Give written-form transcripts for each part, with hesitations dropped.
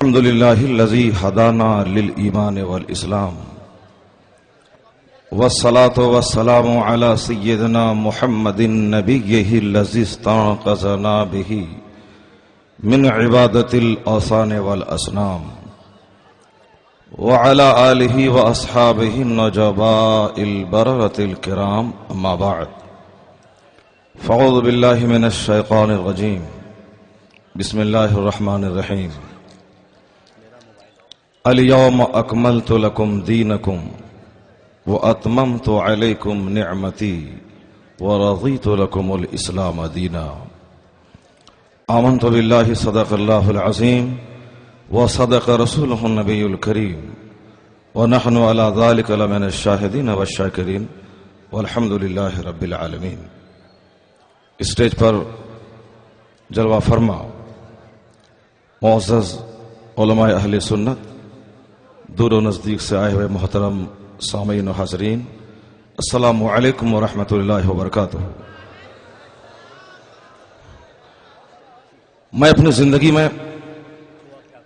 الحمد لله الذي هدانا للإيمان والإسلام والصلاة والسلام على سيدنا محمد نبيه الذي استنقذنا به من عبادة الأوثان والأصنام وعلى آله وأصحابه النجباء البررة الكرام أما بعد فأعوذ بالله من الشيطان الرجيم بسم الله الرحمن الرحيم اليوم أكملت لكم دينكم وأتممت عليكم نعمتي ورضيت لكم الإسلام دينا آمنت بالله صدق الله العظيم وصدق رسوله النبي الكريم ونحن على ذلك لمن الشاهدين والشاكرين والحمد لله رب العالمين. اسٹیج پر جلوہ فرما معزز علماء اہل سنت، دور و نزدیک سے آئے ہوئے محترم سامعین و حاضرین، السلام علیکم ورحمۃ اللہ وبرکاتہ. میں اپنی زندگی میں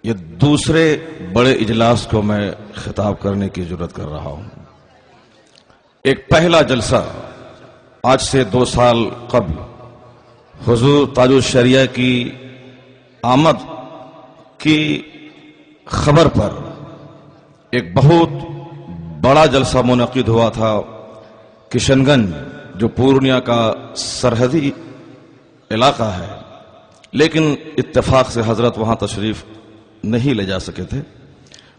یہ دوسرے بڑے اجلاس کو میں خطاب کرنے کی جرات کر رہا ہوں. ایک پہلا جلسہ آج سے 2 سال قبل حضور تاج الشریعہ کی آمد کی خبر پر ایک بہت بڑا جلسہ منعقد ہوا تھا کشن گنج، جو پورنیہ کا سرحدی علاقہ ہے، لیکن اتفاق سے حضرت وہاں تشریف نہیں لے جا سکے تھے،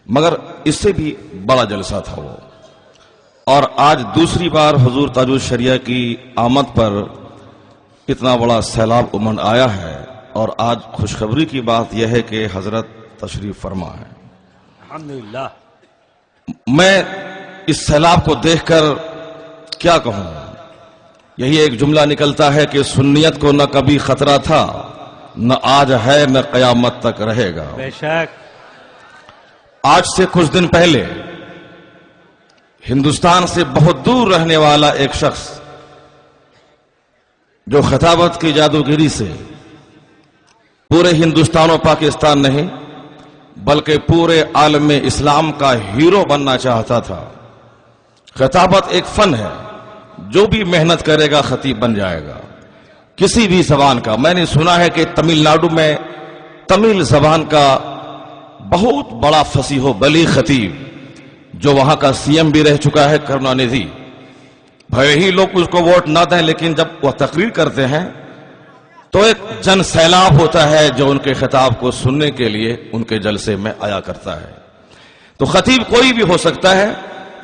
مگر اس سے بھی بڑا جلسہ تھا وہ. اور آج دوسری بار حضور تاج الشریعہ کی آمد پر اتنا بڑا سیلاب امن آیا ہے، اور آج خوشخبری کی بات یہ ہے کہ حضرت تشریف فرما ہے. الحمدللہ. میں اس سیلاب کو دیکھ کر کیا کہوں، یہی ایک جملہ نکلتا ہے کہ سنیت کو نہ کبھی خطرہ تھا، نہ آج ہے، نہ قیامت تک رہے گا. بے شک. آج سے کچھ دن پہلے ہندوستان سے بہت دور رہنے والا ایک شخص جو خطابت کی جادوگری سے پورے ہندوستان و پاکستان نہیں بلکہ پورے عالم اسلام کا ہیرو بننا چاہتا تھا. خطابت ایک فن ہے، جو بھی محنت کرے گا خطیب بن جائے گا کسی بھی زبان کا. میں نے سنا ہے کہ تمل ناڈو میں تمل زبان کا بہت بڑا فصیح و بلیغ خطیب، جو وہاں کا سی ایم بھی رہ چکا ہے، کروناندھی، بھلے ہی لوگ اس کو ووٹ نہ دیں، لیکن جب وہ تقریر کرتے ہیں تو ایک جن سیلاب ہوتا ہے جو ان کے خطاب کو سننے کے لیے ان کے جلسے میں آیا کرتا ہے. تو خطیب کوئی بھی ہو سکتا ہے،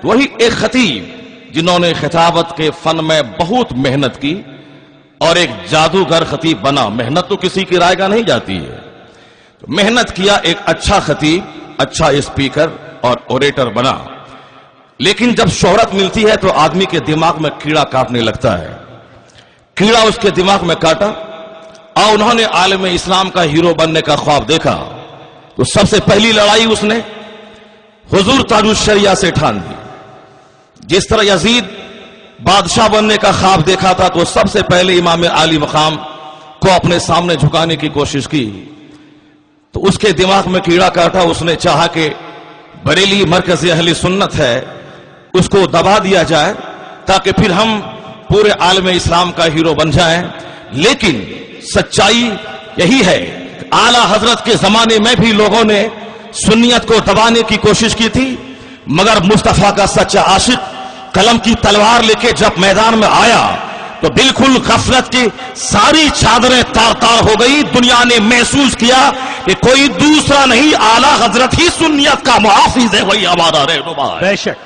وہی ایک خطیب جنہوں نے خطابت کے فن میں بہت محنت کی اور ایک جادوگر خطیب بنا. محنت تو کسی کی رائے گاہ نہیں جاتی ہے، تو محنت کیا، ایک اچھا خطیب، اچھا اسپیکر اور اوریٹر بنا. لیکن جب شہرت ملتی ہے تو آدمی کے دماغ میں کیڑا کاٹنے لگتا ہے. کیڑا اس کے دماغ میں کاٹا اور انہوں نے عالم اسلام کا ہیرو بننے کا خواب دیکھا. تو سب سے پہلی لڑائی اس نے حضور تاج الشریعہ سے ٹھان دی. جس طرح یزید بادشاہ بننے کا خواب دیکھا تھا تو سب سے پہلے امام عالی مقام کو اپنے سامنے جھکانے کی کوشش کی. تو اس کے دماغ میں کیڑا کاٹا. اس نے چاہا کہ بریلی مرکز اہل سنت ہے، اس کو دبا دیا جائے تاکہ پھر ہم پورے عالم اسلام کا ہیرو بن جائیں. لیکن سچائی یہی ہے کہ اعلیٰ حضرت کے زمانے میں بھی لوگوں نے سنیت کو دبانے کی کوشش کی تھی، مگر مصطفیٰ کا سچا عاشق قلم کی تلوار لے کے جب میدان میں آیا تو بالکل غفلت کی ساری چادریں تار تار ہو گئی. دنیا نے محسوس کیا کہ کوئی دوسرا نہیں، اعلیٰ حضرت ہی سنیت کا محافظ ہے، وہی ہمارا رہنما ہے. بے شک.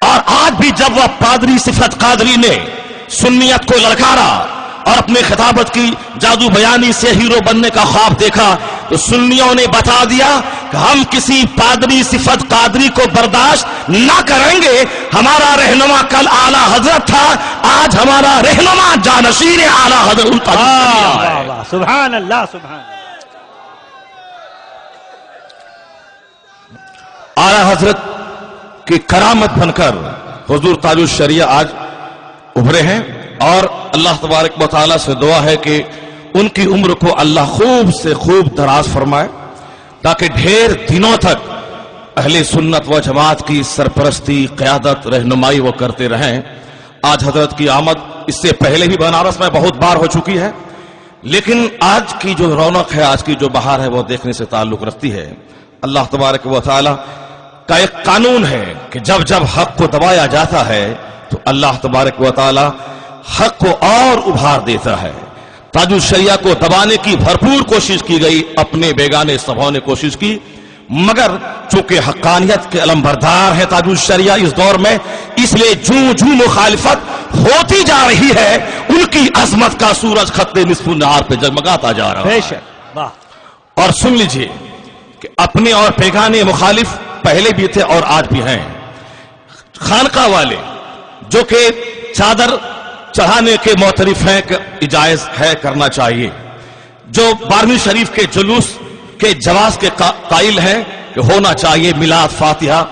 اور آج بھی جب وہ پادری صفت قادری نے سنیت کو للکارا اور اپنے خطابت کی جادو بیانی سے ہیرو بننے کا خواب دیکھا تو سنیوں نے بتا دیا کہ ہم کسی پادری صفت قادری کو برداشت نہ کریں گے. ہمارا رہنما کل اعلیٰ حضرت تھا، آج ہمارا رہنما جانشین اعلیٰ حضرت. سبحان اللہ. سبحان اعلیٰ حضرت کی کرامت بن کر حضور تاج الشریعہ آج ابھرے ہیں، اور اللہ تبارک و تعالیٰ سے دعا ہے کہ ان کی عمر کو اللہ خوب سے خوب دراز فرمائے. تاکہ ڈھیر دنوں تک اہل سنت و جماعت کی سرپرستی، قیادت، رہنمائی وہ کرتے رہیں۔ آج حضرت کی آمد اس سے پہلے بھی بنارس میں بہت بار ہو چکی ہے، لیکن آج کی جو رونق ہے، آج کی جو بہار ہے، وہ دیکھنے سے تعلق رکھتی ہے۔ اللہ تبارک و تعالی کا ایک قانون ہے کہ جب جب حق کو دبایا جاتا ہے تو اللہ تبارک و تعالی حق کو اور ابھار دیتا ہے۔ تاج الشریعہ کو دبانے کی بھرپور کوشش کی گئی، اپنے بیگانے سبھوں نے کوشش کی، مگر چونکہ حقانیت کے علمبردار ہے تاج الشریعہ اس دور میں، اس لیے جو مخالفت ہوتی جا رہی ہے ان کی عظمت کا سورج خط نصف النہار پہ جگمگاتا جا رہا ہے۔ اور سن لیجئے کہ اپنے اور بیگانے مخالف پہلے بھی تھے اور آج بھی ہیں۔ خانقاہ والے جو کہ چادر چڑھانے کے معترف ہیں کہ جائز ہے، کرنا چاہیے، جو 12ویں شریف کے جلوس کے جواز کے قائل ہیں کہ ہونا چاہیے، میلاد، فاتحہ،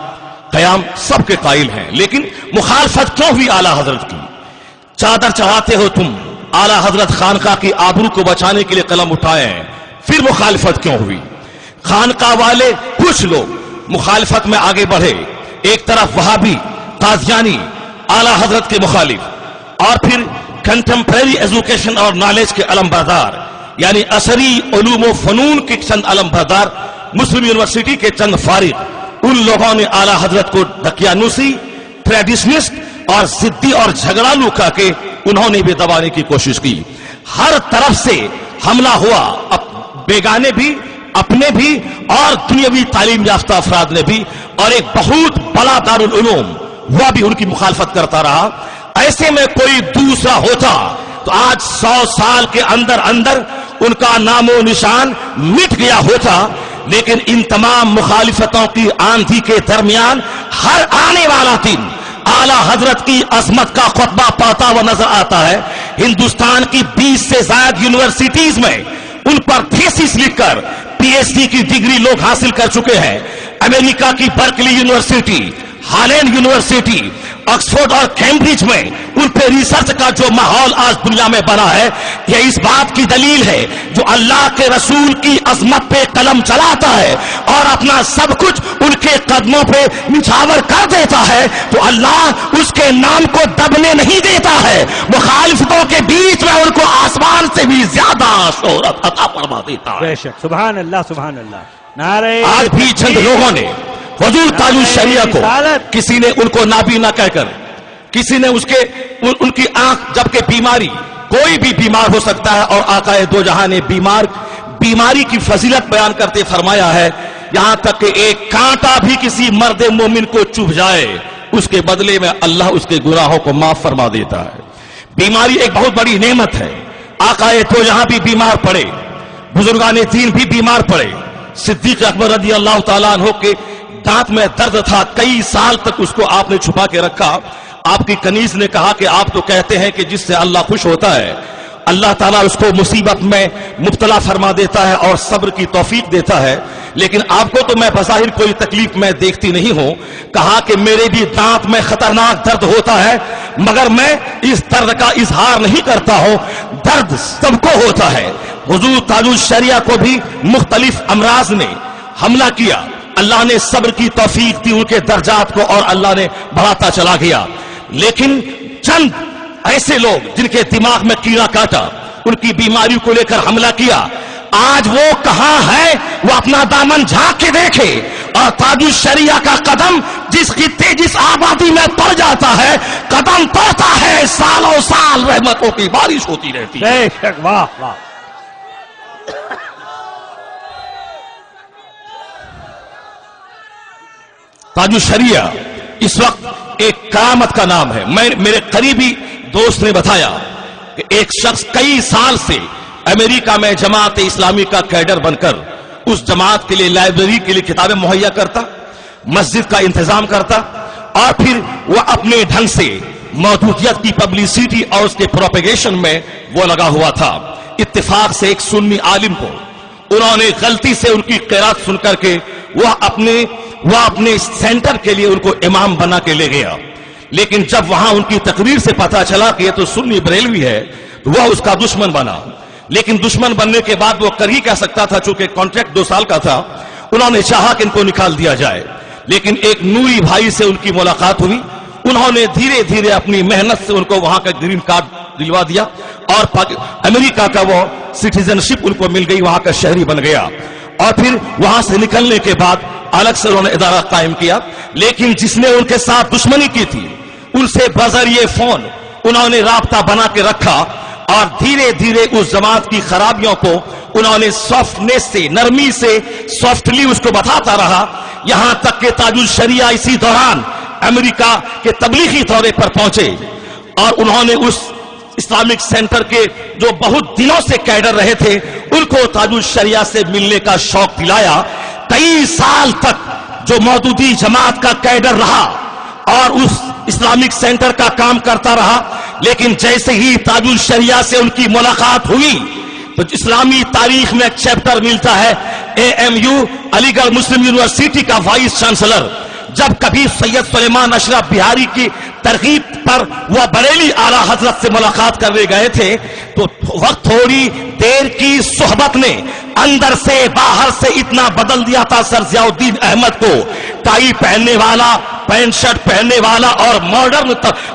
قیام سب کے قائل ہیں، لیکن مخالفت کیوں ہوئی اعلیٰ حضرت کی؟ چادر چڑھاتے ہو تم، اعلیٰ حضرت خانقاہ کی آبرو کو بچانے کے لیے قلم اٹھائے ہیں، پھر مخالفت کیوں ہوئی؟ خانقاہ والے کچھ لوگ مخالفت میں آگے بڑھے، ایک طرف وہابی، قادیانی، اعلیٰ حضرت کے مخالف، اور پھر کنٹمپریری ایجوکیشن اور نالج کے علمبردار، یعنی عصری علوم و فنون کے چند علمبردار، مسلم یونیورسٹی کے چند فارغ، ان لوگوں نے اعلیٰ حضرت کو دقیانوسی، ٹریڈیشنسٹ اور ضدی اور جھگڑالو کہا کہ انہوں نے بھی دبانے کی کوشش کی۔ ہر طرف سے حملہ ہوا، بیگانے بھی، اپنے بھی اور دنیاوی تعلیم یافتہ افراد نے بھی، اور ایک بہت بڑا دارالعلوم وہ بھی ان کی مخالفت کرتا رہا۔ ایسے میں کوئی دوسرا ہوتا تو آج 100 سال کے اندر اندر ان کا نام و نشان مٹ گیا ہوتا، لیکن ان تمام مخالفتوں کی آندھی کے درمیان ہر آنے والا دن اعلیٰ حضرت کی عظمت کا خطبہ پڑھتا ہوا نظر آتا ہے۔ ہندوستان کی 20 سے زائد یونیورسٹیز میں ان پر تھیسس لکھ کر پی ایچ ڈی کی ڈگری لوگ حاصل کر چکے ہیں۔ امریکہ کی Berkeley university, Holland university, Oxford اور کیمبرج میں ان پہ ریسرچ کا جو ماحول آج دنیا میں بنا ہے، یہ اس بات کی دلیل ہے جو اللہ کے رسول کی عظمت پہ قلم چلاتا ہے اور اپنا سب کچھ ان کے قدموں پہ نچھاور کر دیتا ہے تو اللہ اس کے نام کو دبنے نہیں دیتا ہے، مخالفتوں کے بیچ میں ان کو آسمان سے بھی زیادہ شہرت عطا فرما دیتا ہے۔ بے شک، سبحان اللہ، سبحان اللہ، نعرہ آج بھی چند لوگوں نے حضور تاج الشریعہ کو، کسی نے ان کو نابینا کہہ کر، کسی نے ان کی آنکھ، جبکہ بیماری، کوئی بھی بیمار ہو سکتا ہے، اور آقا دو جہاں نے بیماری کی فضیلت بیان کرتے فرمایا ہے، یہاں تک کہ ایک کانٹا بھی کسی مرد مومن کو چبھ جائے اس کے بدلے میں اللہ اس کے گناہوں کو معاف فرما دیتا ہے۔ بیماری ایک بہت بڑی نعمت ہے۔ آقا دو جہاں بھی بیمار پڑے، بزرگان دین بھی بیمار پڑے۔ صدیق اکبر رضی اللہ تعالیٰ عنہ کے دانت میں درد تھا، کئی سال تک اس کو آپ نے چھپا کے رکھا۔ آپ کی کنیز نے کہا کہ آپ تو کہتے ہیں کہ جس سے اللہ خوش ہوتا ہے اللہ تعالیٰ اس کو مصیبت میں مبتلا فرما دیتا ہے اور صبر کی توفیق دیتا ہے، لیکن آپ کو تو میں بظاہر کوئی تکلیف میں دیکھتی نہیں ہوں۔ کہا کہ میرے بھی دانت میں خطرناک درد ہوتا ہے، مگر میں اس درد کا اظہار نہیں کرتا ہوں، درد سب کو ہوتا ہے۔ حضور تاج الشریعہ کو بھی مختلف امراض نے حملہ کیا، اللہ نے صبر کی توفیق دی ان کے درجات کو اور اللہ نے بڑھاتا چلا گیا، لیکن چند ایسے لوگ جن کے دماغ میں کیڑا کاٹا، ان کی بیماری کو لے کر حملہ کیا، آج وہ کہاں ہے؟ وہ اپنا دامن جھانک کے دیکھے، اور تاج الشریعہ کا قدم جس خطے جس آبادی میں پڑ جاتا ہے، قدم پڑتا ہے، سالوں سال رحمتوں کی بارش ہوتی رہتی ہے۔ بے شک، واہ واہ، تاج الشریعہ اس وقت ایک کرامت کا نام ہے۔ میرے قریبی دوست نے بتایا کہ ایک شخص کئی سال سے امریکہ میں جماعت اسلامی کا کیڈر بن کر اس جماعت کے لیے لائبریری کے لیے کتابیں مہیا کرتا، مسجد کا انتظام کرتا، اور پھر وہ اپنے ڈھنگ سے موجودیت کی پبلسٹی اور اس کے پروپیگیشن میں وہ لگا ہوا تھا۔ اتفاق سے ایک سنی عالم کو انہوں نے غلطی سے ان کی قرات سن کر کے وہ اپنے سینٹر کے لیے ان کو امام بنا کے لے گیا، لیکن جب وہاں ان کی تقریر سے پتا چلا کہ یہ تو سنی بریلوی ہے تو وہ اس کا دشمن بنا، لیکن دشمن بننے کے بعد وہ کر ہی کہہ سکتا تھا، چونکہ کانٹریکٹ 2 سال کا تھا، انہوں نے چاہا کہ ان کو نکال دیا جائے، لیکن ایک نوری بھائی سے ان کی ملاقات ہوئی، انہوں نے دھیرے دھیرے اپنی محنت سے ان کو وہاں کا گرین کارڈ دلوا دیا اور امریکہ کا وہ سٹیزن شپ ان کو مل گئی، وہاں کا شہری بن گیا۔ اور پھر وہاں سے نکلنے کے بعد الگ سے انہوں نے ادارہ قائم کیا، لیکن جس نے ان کے ساتھ دشمنی کی تھی ان سے بذریعہ فون انہوں نے رابطہ بنا کے رکھا، اور دھیرے دھیرے اس جماعت کی خرابیوں کو انہوں نے سافٹنیس سے، نرمی سے، سافٹلی اس کو بتاتا رہا، یہاں تک کہ تاج الشریعہ اسی دوران امریکہ کے تبلیغی دورے پر پہنچے، اور انہوں نے اس اسلامک سینٹر کے جو بہت دنوں سے کیڈر رہے تھے ان کو تاج الشریعہ سے ملنے کا شوق دلایا۔ کئی سال تک جو مودودی جماعت کا کیڈر رہا اور اس اسلامک سینٹر کا کام کرتا رہا، لیکن جیسے ہی تاج الشریعہ سے ان کی ملاقات ہوئی تو اسلامی تاریخ میں ایک چیپٹر ملتا ہے، AMU علی گڑھ مسلم یونیورسٹی کا وائس چانسلر جب کبھی سید سلیمان اشرف بہاری کی ترغیب پر وہ بریلی اعلیٰ حضرت سے ملاقات کرنے گئے تھے تو وقت تھوڑی دیر کی صحبت نے اندر سے باہر سے اتنا بدل دیا تھا سر ضیاء الدین احمد کو، ٹائی پہننے والا، پینٹ شرٹ پہننے والا اور ماڈرن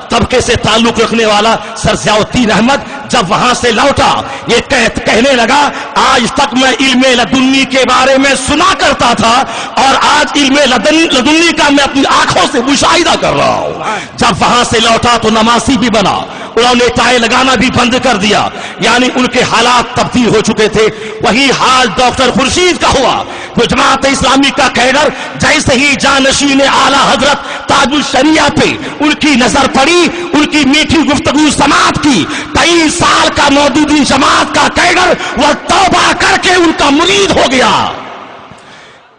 طبقے سے تعلق رکھنے والا سر ضیاء الدین احمد جب وہاں سے لوٹا یہ کہنے لگا آج تک میں علم لدنی کے بارے میں سنا کرتا تھا اور آج علم لدنی کا میں اپنی آنکھوں سے مشاہدہ کر رہا ہوں۔ جب وہاں سے لوٹا تو نمازی بھی بنا، انہوں نے ٹائی لگانا بھی بند کر دیا، یعنی ان کے حالات تبدیل ہو چکے تھے۔ وہی حال ڈاکٹر خورشید کا ہوا، تو جماعت اسلامی کا کیڈر جیسے ہی جانشین اعلیٰ حضرت تاج الشریعہ پہ ان کی نظر پڑی، ان کی میٹھی گفتگو سماعت کی، 23 سال کا مودودی جماعت کا کیڈر وہ توبہ کر کے ان کا مرید ہو گیا۔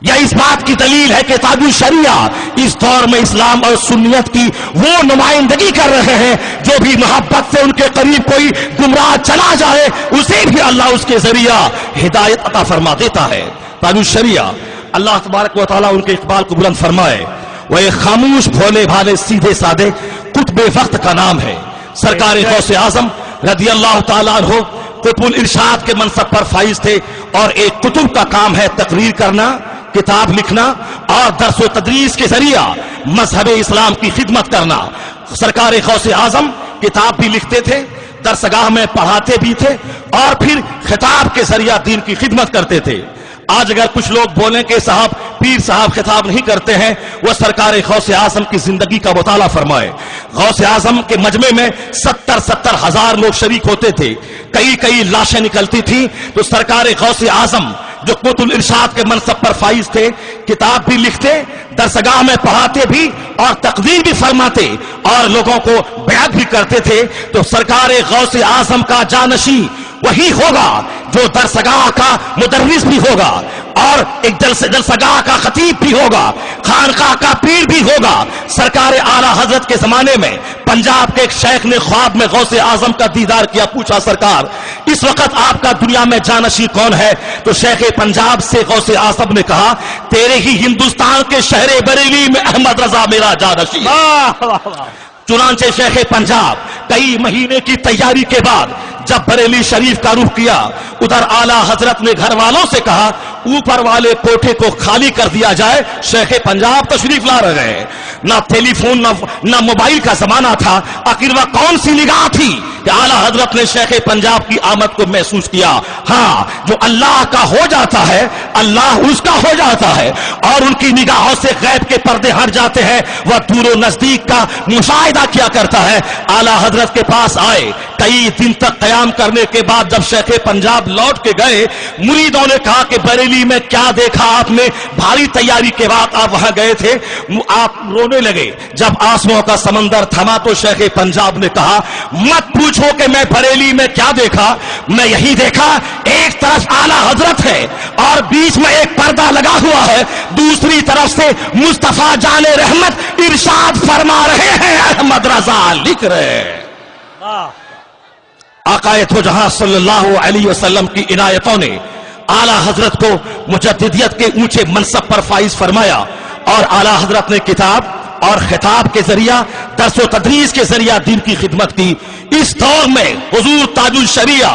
یہ اس بات کی دلیل ہے کہ تاج الشریعہ اس دور میں اسلام اور سنیت کی وہ نمائندگی کر رہے ہیں، جو بھی محبت سے ان کے قریب کوئی گمراہ چلا جائے اسے بھی اللہ اس کے ذریعہ ہدایت عطا فرما دیتا ہے۔ تاج الشریعہ اللہ تبارک و تعالیٰ ان کے اقبال کو بلند فرمائے، وہ ایک خاموش بھولے بھالے سیدھے سادے قطب وقت کا نام ہے۔ سرکار غوث اعظم رضی اللہ تعالیٰ عنہ قطب الارشاد کے منصب پر فائز تھے، اور ایک قطب کا کام ہے تقریر کرنا، کتاب لکھنا اور درس و تدریس کے ذریعہ مذہب اسلام کی خدمت کرنا۔ سرکار غوث اعظم کتاب بھی لکھتے تھے، درسگاہ میں پڑھاتے بھی تھے، اور پھر خطاب کے ذریعہ دین کی خدمت کرتے تھے۔ آج اگر کچھ لوگ بولیں کہ صاحب پیر صاحب خطاب نہیں کرتے ہیں، وہ سرکار غوث اعظم کی زندگی کا مطالعہ فرمائے۔ غوث اعظم کے مجمع میں 70 ہزار لوگ شریک ہوتے تھے، کئی لاشیں نکلتی تھیں، تو سرکار غوث اعظم جو قطب الارشاد کے منصب پر فائز تھے، کتاب بھی لکھتے، درسگاہ میں پڑھاتے بھی اور تقریر بھی فرماتے اور لوگوں کو بیعت بھی کرتے تھے۔ تو سرکار غوث اعظم کا جانشین وہی ہوگا جو درسگاہ کا مدرس بھی ہوگا اور ایک درسگاہ کا خطیب بھی ہوگا، خانقاہ کا پیر بھی ہوگا۔ سرکار اعلیٰ حضرت کے زمانے میں پنجاب کے ایک شیخ نے خواب میں غوث اعظم کا دیدار کیا، پوچھا سرکار اس وقت آپ کا دنیا میں جانشین کون ہے؟ تو شیخ پنجاب سے غوث اعظم نے کہا تیرے ہی ہندوستان کے شہر بریلی میں احمد رضا میرا جانشین۔ چنانچہ شیخ پنجاب کئی مہینے کی تیاری کے بعد جب بریلی شریف کا رخ کیا، ادھر اعلیٰ حضرت نے گھر والوں سے کہا اوپر والے کوٹھے کو خالی کر دیا جائے، شیخ پنجاب تشریف لا رہے ہیں۔ نہ ٹیلی فون نہ موبائل کا زمانہ تھا، آخر وہ کون سی نگاہ تھی کہ اعلیٰ حضرت نے شیخ پنجاب کی آمد کو محسوس کیا؟ ہاں، جو اللہ کا ہو جاتا ہے اللہ اس کا ہو جاتا ہے، اور ان کی نگاہوں سے غیب کے پردے ہٹ جاتے ہیں، وہ دور و نزدیک کا مشاہدہ کیا کرتا ہے۔ اعلیٰ حضرت کے پاس آئے، کئی دن تک قیام کرنے کے بعد جب شیخ پنجاب لوٹ کے گئے، مریدوں نے کہا کہ بریلی میں کیا دیکھا آپ نے؟ بھاری تیاری کے بعد آپ وہاں گئے تھے، آپ رونے لگے۔ جب آنسوؤں کا سمندر تھما تو شیخ پنجاب نے کہا مت پوچھو کہ میں بریلی میں کیا دیکھا، میں یہی دیکھا ایک طرف اعلیٰ حضرت ہے اور بیچ میں ایک پردہ لگا ہوا ہے، دوسری طرف سے مصطفیٰ جان رحمت ارشاد فرما رہے ہیں، احمد رضا لکھ رہے ہیں۔ آقا تو جہاں صلی اللہ علیہ وسلم کی عنایتوں نے اعلیٰ حضرت کو مجددیت کے اونچے منصب پر فائز فرمایا، اور اعلیٰ حضرت نے کتاب اور خطاب کے ذریعہ درس و تدریس کے ذریعہ دین کی خدمت کی۔ اس دور میں حضور تاج الشریعہ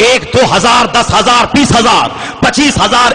1, 2,000, 10,000, 20,000, 25,000,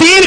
3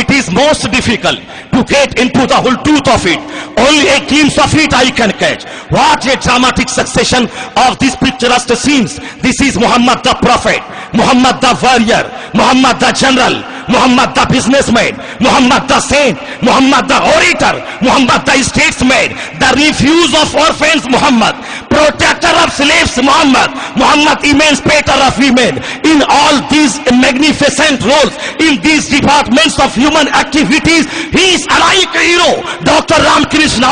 it is most difficult to get into the whole truth of it. Only a glimpse of it I can catch. What a dramatic succession of these picturesque scenes. This is Muhammad the Prophet, Muhammad the warrior, Muhammad the general, Muhammad the businessman, Muhammad the saint, Muhammad the orator, Muhammad the statesman, the refuge of orphans Muhammad, protector of slaves Muhammad, Muhammad emancipator of women. In all these magnificent roles, in these departments of human activities, he is alike a hero. Dr. Ramkrishna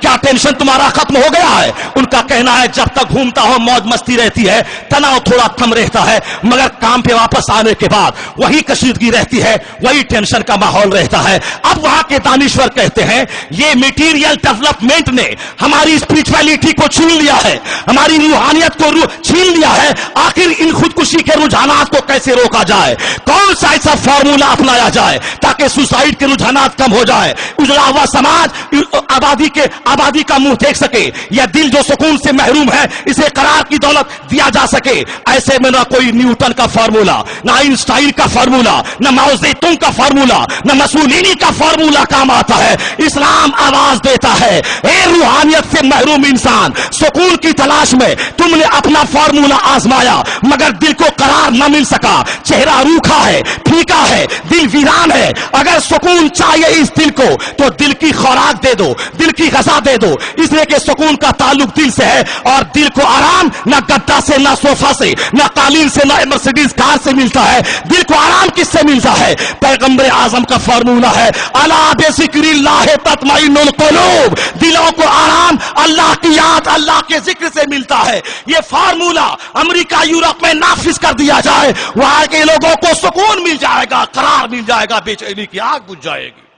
کیا tension تمہارا ختم ہو گیا ہے؟ ان کا کہنا ہے جب تک گھومتا ہو موج مستی رہتی ہے، تناؤ تھوڑا کم رہتا ہے، مگر کام پہ واپس آنے کے بعد وہی کشیدگی رہتی ہے، وہی ٹینشن کا ماحول رہتا ہے۔ اب وہاں کے دانشور کہتے ہیں یہ میٹیریل ڈیولپمنٹ نے ہماری اسپرچویلٹی کو چھین لیا ہے، ہماری روحانیت کو چھین لیا ہے، آخر ان خودکشی کے رجحانات کو کیسے روکا جائے؟ کون سا ایسا فارمولا اپنایا جائے تاکہ سوسائڈ کے رجحانات کم ہو جائے، اجڑا ہوا سماج آبادی کا منہ دیکھ سکے، یا دل جو سکون سے محروم ہے اسے قرار کی دولت دیا جا سکے؟ ایسے میں نہ کوئی نیوٹن کا فارمولا، نہ آئنسٹائن کا فارمولا، نہ ماؤ زیتونگ کا فارمولا، نہ مسولینی کا فارمولا کام آتا ہے۔ اسلام آواز دیتا ہے اے روحانیت سے محروم انسان، سکون کی تلاش میں تم نے اپنا فارمولا آزمایا مگر دل کو قرار نہ مل سکا، چہرہ روکھا ہے، پھیکا ہے، دل ویران ہے۔ اگر سکون چاہیے اس دل کو تو دل کی خوراک دے دو، دل کی غذا دے دو، اس لیے کہ سکون کا تعلق دل سے ہے، اور دل کو آرام نہ گدا سے، نہ صوفہ سے، نہ قالین سے، نہ مرسیڈیز کار سے ملتا ہے۔ دل کو آرام کس سے ملتا ہے؟ پیغمبر اعظم کا فارمولا ہے الا بذکر اللہ تطمئن القلوب، دلوں کو آرام اللہ کی یاد، اللہ کے ذکر سے ملتا ہے۔ یہ فارمولا امریکہ یورپ میں نافذ کر دیا جائے، وہاں کے لوگوں کو سکون مل جائے گا، قرار مل جائے گا، بے چینی کی آگ بجھ جائے گی۔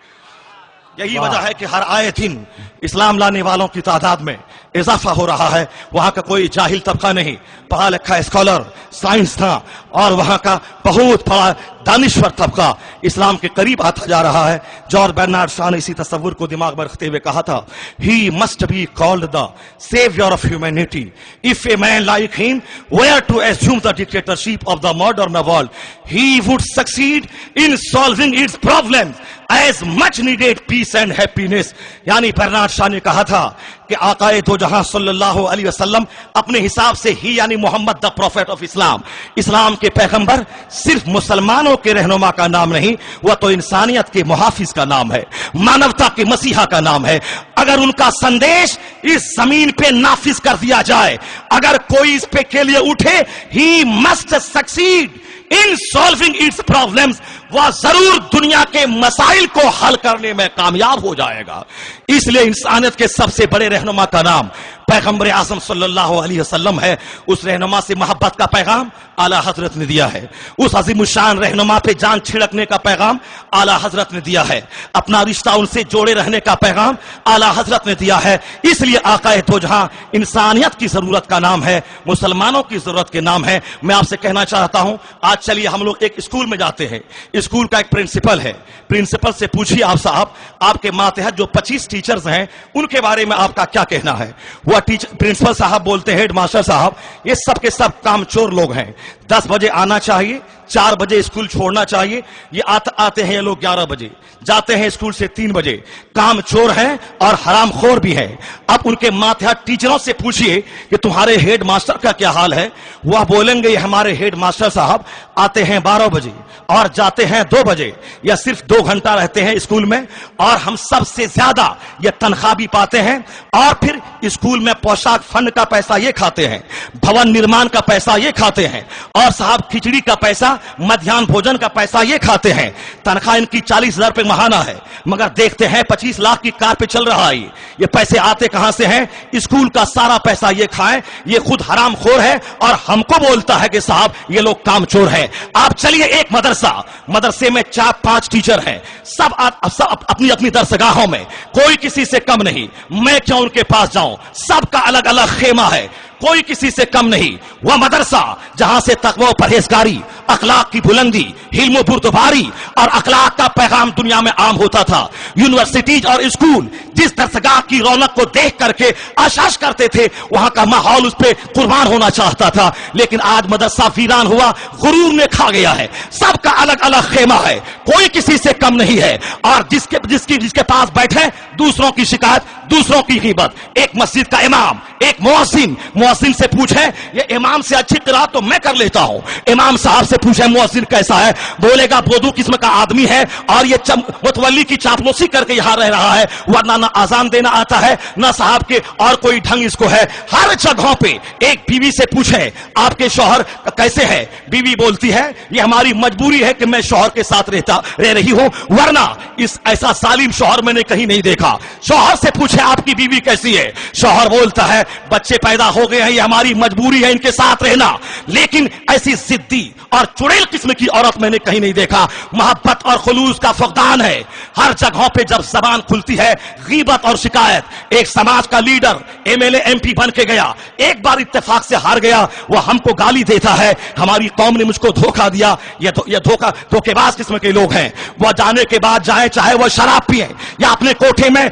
یہی وجہ ہے کہ ہر آئے دن اسلام لانے والوں کی تعداد میں اضافہ ہو رہا ہے۔ وہاں کا کوئی جاہل طبقہ نہیں، پڑھا لکھا اسکالر، سائنسداں، اور وہاں کا بہت بڑا دانشور طبقہ اسلام کے قریب آتا جا رہا ہے۔ جارج برنارڈ شاہ نے اسی تصور کو دماغ میں رکھتے ہوئے کہا تھا he must be called the saviour of humanity if a man like him were to assume the dictatorship of the modern world he would succeed in solving its problems as much needed peace and happiness۔ یعنی Bernard شاہ نے کہا تھا کہ آقائے دو جہاں صلی اللہ علیہ وسلم اپنے حساب سے ہی، یعنی محمد دا پروفیٹ آف اسلام، اسلام کے پیغمبر صرف مسلمانوں کے رہنما کا نام نہیں، وہ تو انسانیت کے محافظ کا نام ہے، مانوتا کے مسیحا کا نام ہے۔ اگر ان کا سندیش اس زمین پہ نافذ کر دیا جائے، اگر کوئی اس پہ کے لیے اٹھے، he must succeed in solving its problems, وہ ضرور دنیا کے مسائل کو حل کرنے میں کامیاب ہو جائے گا۔ اس لیے انسانیت کے سب سے بڑے رہنما کا نام پیغمبر اعظم صلی اللہ علیہ وسلم ہے۔ اس رہنما سے محبت کا پیغام اعلی حضرت نے دیا ہے، اس عظیم الشان رہنما پہ جان چھڑکنے کا پیغام اعلی حضرت نے دیا ہے، اپنا رشتہ ان سے جوڑے رہنے کا پیغام اعلی حضرت نے دیا ہے۔ اس لیے آقائے دو جہاں انسانیت کی ضرورت کا نام ہے، مسلمانوں کی ضرورت کے نام ہے۔ میں آپ سے کہنا چاہتا ہوں، آج چلیے ہم لوگ ایک اسکول میں جاتے ہیں، اسکول کا ایک پرنسپل ہے، پرنسپل سے پوچھیے آپ صاحب، آپ کے ماتحت جو 25 ٹیچرز ہیں ان کے بارے میں آپ کا کیا کہنا ہے؟ وہ پرنسپل صاحب بولتے ہیں ہیڈ ماسٹر صاحب یہ سب کے سب کام چور لوگ ہیں، 10 بجے آنا چاہیے، 4 بجے اسکول چھوڑنا چاہیے، یہ آتے ہیں یہ لوگ 11 بجے، جاتے ہیں اسکول سے 3 بجے، کام چور ہیں اور حرام خور بھی ہیں۔ اب ان کے ماتحت ٹیچروں سے پوچھئے کہ تمہارے ہیڈ ماسٹر کا کیا حال ہے، وہ بولیں گے یہ ہمارے ہیڈ ماسٹر صاحب آتے ہیں 12 بجے اور جاتے ہیں 2 بجے، یا صرف 2 گھنٹہ رہتے ہیں اسکول میں، اور ہم سب سے زیادہ یہ تنخواہ بھی پاتے ہیں، اور پھر اسکول میں پوشاک فنڈ کا پیسہ یہ کھاتے ہیں، بھون نرمان کا پیسہ یہ کھاتے ہیں، اور صاحب کھچڑی کا پیسہ، مدھیان بھوجن کا پیسہ یہ کھاتے ہیں۔ تنخواہ ان کی 40,000 روپے ماہانہ ہے، مگر دیکھتے ہیں 25 لاکھ کی کار پہ چل رہا ہے۔ یہ پیسے آتے کہاں سے ہیں؟ اسکول کا سارا پیسہ یہ کھائیں، یہ خود حرام خور ہے اور ہم کو بولتا ہے کہ صاحب یہ لوگ کام چور ہیں۔ آپ چلیے ایک مدرسے میں 4-5 ٹیچر ہیں، سب اپنی اپنی درسگاہوں میں، کوئی کسی سے کم نہیں، میں کیوں ان کے پاس جاؤں؟ سب کا الگ الگ خیمہ ہے، کوئی کسی سے کم نہیں۔ وہ مدرسہ جہاں سے تقوی و پرہیزگاری، اخلاق کی بلندی، حلم و بردباری اور اخلاق کا پیغام دنیا میں عام ہوتا تھا۔ یونیورسٹیز اور اسکول جس درسگاہ کی رونق کو دیکھ کر کے آشاش کرتے تھے، وہاں کا ماحول اس پہ قربان ہونا چاہتا تھا، لیکن آج مدرسہ ویران ہوا، غرور نے کھا گیا ہے، سب کا الگ الگ خیمہ ہے، کوئی کسی سے کم نہیں ہے، اور جس کے پاس بیٹھے دوسروں کی شکایت، دوسروں کی غیبت۔ ایک مسجد کا امام، ایک مؤذن سے پوچھے یہ امام سے اچھی قرات تو میں کر لیتا دیتا ہوں. امام صاحب سے پوچھے مؤذن کیسا ہے, بولے گا بودو قسم کا آدمی ہے اور یہ متولی کی چاپلوسی کر کے یہاں رہ رہا ہے, ورنہ نہ آزان دینا آتا ہے نہ صاحب کے اور کوئی ڈھنگ اس کو ہے. ہر جگہوں پہ ایک بیوی سے پوچھے آپ کے شوہر کیسے ہے, بیوی بولتی ہے یہ ہماری مجبوری ہے کہ میں شوہر کے ساتھ رہ رہی ہوں, ورنہ اس ایسا ظالم شوہر میں نے کہیں نہیں دیکھا. شوہر سے پوچھے آپ کی بیوی کیسی ہے, شوہر بولتا ہے بچے پیدا ہو گئے ہیں, یہ ہماری مجبوری ہے ان کے ساتھ رہنا, لیکن ایسی ضدی اور چڑیل قسم کی عورت میں نے کہیں نہیں دیکھا. محبت اور خلوص کا فقدان ہے. ہر جگہوں پہ جب زبان کھلتی ہے غیبت اور شکایت. ایک سماج کا leader M L A M P بن کے گیا, ایک بار اتفاق سے ہار گیا, وہ ہم کو گالی دیتا ہے ہماری قوم نے مجھ کو دھوکہ دیا, یہ دھوکے باز قسم کے لوگ ہیں. وہ جانے کے بعد جائے چاہے وہ شراب پیے یا اپنے کوٹھے میں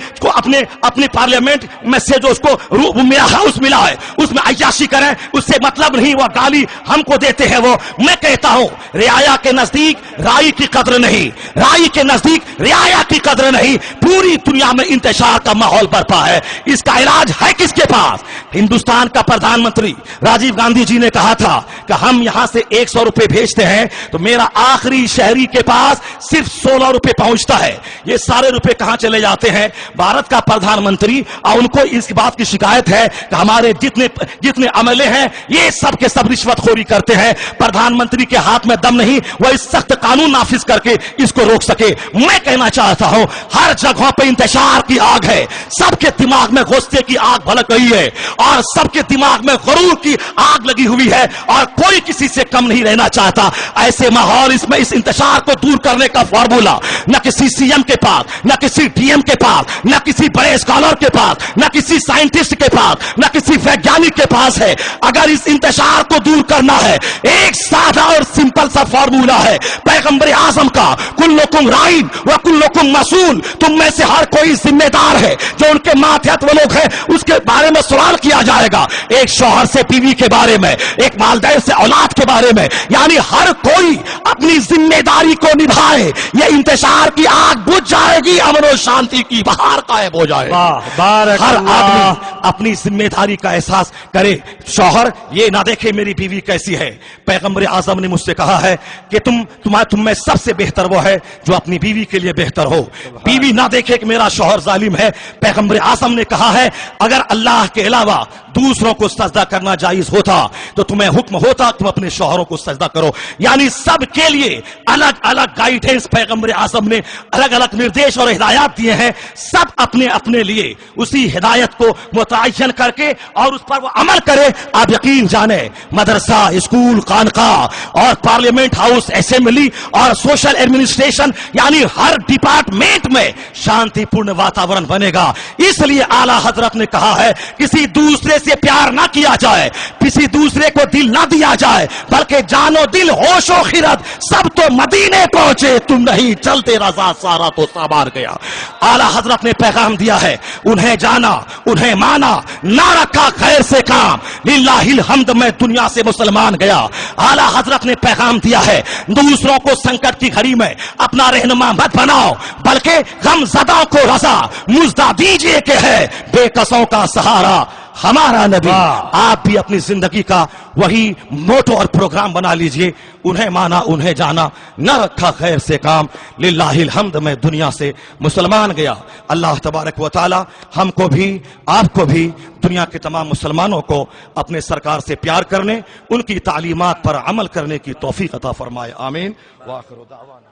اپنے پارلیمنٹ میں سے جو اس کو ہاؤس ملا ہے اس میں عیاشی کریں, اس سے مطلب نہیں, وہ گالی ہم کو دیتے ہیں. وہ میں کہتا ہوں رعایا کے نزدیک رائی کی قدر نہیں, رائی کے نزدیک رعایا کی قدر نہیں. پوری دنیا میں انتشار کا ماحول برپا ہے, اس کا علاج ہے کس کے پاس؟ ہندوستان کا پردھان منتری راجیو گاندھی جی نے کہا تھا کہ ہم یہاں سے 100 روپے بھیجتے ہیں تو میرا آخری شہری کے پاس صرف 16 روپے پہنچتا ہے. یہ سارے روپے کہاں چلے جاتے ہیں؟ بھارت کا پردھان منتری, اور ان کو اس بات کی شکایت ہے کہ ہمارے جتنے عملے ہیں یہ سب کے سب رشوت خوری کرتے ہیں. پردھان منتری کے ہاتھ میں دم نہیں وہ اس سخت قانون نافذ کر کے اس کو روک سکے. میں کہنا چاہتا ہوں ہر جگہوں پہ انتشار کی آگ ہے, سب کے دماغ میں غصے کی آگ بھڑک رہی ہے اور سب کے دماغ میں غرور کی آگ لگی ہوئی ہے اور کوئی کسی سے کم نہیں رہنا چاہتا. ایسے ماحول اس میں اس انتشار کو دور کرنے کا فارمولا نہ کسی سی ایم کے پاس, نہ کسی ڈی ایم کے پاس, نہ کسی بڑے اسکالر کے پاس, نہ کسی سائنٹسٹ کے پاس, نہ کسی ویگیانک کے پاس ہے. اگر اس انتشار کو دور کرنا ہے ایک سادہ اور سمپل سا فارمولا ہے پیغمبر اعظم کا, کلکم رائن و کلکم مسئول, تم میں سے ہر کوئی ذمہ دار ہے. جو ان کے ماتحت وہ لوگ ہیں اس کے بارے میں سوال کیا جائے گا, ایک شوہر سے بیوی کے بارے میں, ایک والدین سے اولاد کے بارے میں, یعنی ہر کوئی اپنی ذمہ داری کو نبھائے. یہ انتشار کی آگ بجھ جائے گی, امن و شانتی کی بہار قائم ہو جائے گی. ہر آدمی اپنی ذمہ داری کا احساس کرے. شوہر یہ نہ دیکھے میری بیوی کیسی ہے. پیغمبر اعظم نے مجھ سے کہا ہے کہ تم میں سب سے بہتر وہ ہے جو اپنی بیوی کے لیے بہتر ہو. بیوی نہ دیکھے کہ میرا شوہر ظالم ہے. پیغمبر اعظم نے کہا ہے اگر اللہ کے علاوہ دوسروں کو سجدہ کرنا جائز ہوتا تو تمہیں حکم ہوتا تم اپنے شوہروں کو سجدہ کرو. یعنی سب کے لیے الگ الگ گائیڈنس پیغمبر اعظم نے الگ الگ نردیش اور ہدایات دیے ہیں. سب اپنے اپنے لیے اسی ہدایت کو متعین کر کے اور اس پر وہ عمل کرے. آپ یقین جانے مدرسہ, اسکول, خانقاہ اور پارلیمنٹ ہاؤس, اسمبلی اور سوشل ایڈمنسٹریشن یعنی ہر ڈپارٹمنٹ میں شانتی پورن واتاورن بنے گا. اس لیے اعلیٰ حضرت نے کہا ہے کسی دوسرے سے پیار نہ کیا جائے, کسی دوسرے کو دل نہ دیا جائے, بلکہ جانو دل ہوش و خرد سب تو مدینے پہنچے, تم نہیں چلتے رضا سارا تو سامار گیا. اعلیٰ حضرت نے پیغام دیا ہے انہیں جانا, انہیں مانا, نہ رکھا غیر سے کام, للہ الحمد میں دنیا سے مسلمان گیا. اعلیٰ حضرت نے پیغام دیا ہے دوسروں کو سنکٹ کی گھڑی میں اپنا رہنما مت بناؤ, بلکہ غم زدوں کو رضا مزدہ دیجئے کہ ہے بے کسوں کا سہارا ہمارا نبی. آپ بھی اپنی زندگی کا وہی موٹو اور پروگرام بنا لیجئے, انہیں مانا, انہیں جانا, نہ رکھا خیر سے کام, للہ الحمد میں دنیا سے مسلمان گیا. اللہ تبارک و تعالی ہم کو بھی آپ کو بھی دنیا کے تمام مسلمانوں کو اپنے سرکار سے پیار کرنے, ان کی تعلیمات پر عمل کرنے کی توفیق عطا فرمائے. آمین. وآخر دعوانا.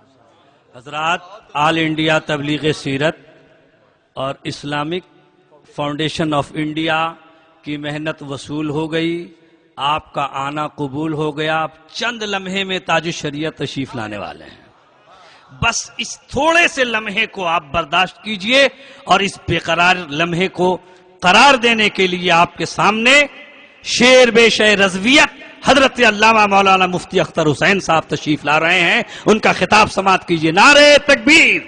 حضرات, آل انڈیا تبلیغ سیرت اور اسلامک فاؤنڈیشن آف انڈیا کی محنت وصول ہو گئی, آپ کا آنا قبول ہو گیا. آپ چند لمحے میں تاج الشریعت تشریف لانے والے ہیں. بس اس تھوڑے سے لمحے کو آپ برداشت کیجئے اور اس بے قرار لمحے کو قرار دینے کے لیے آپ کے سامنے شیر بے شیر رضویت حضرت علامہ مولانا مفتی اختر حسین صاحب تشریف لا رہے ہیں. ان کا خطاب سماعت کیجئے. نعرہ تکبیر,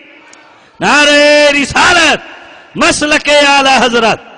نعرہ رسالت, مسلک اعلی حضرت.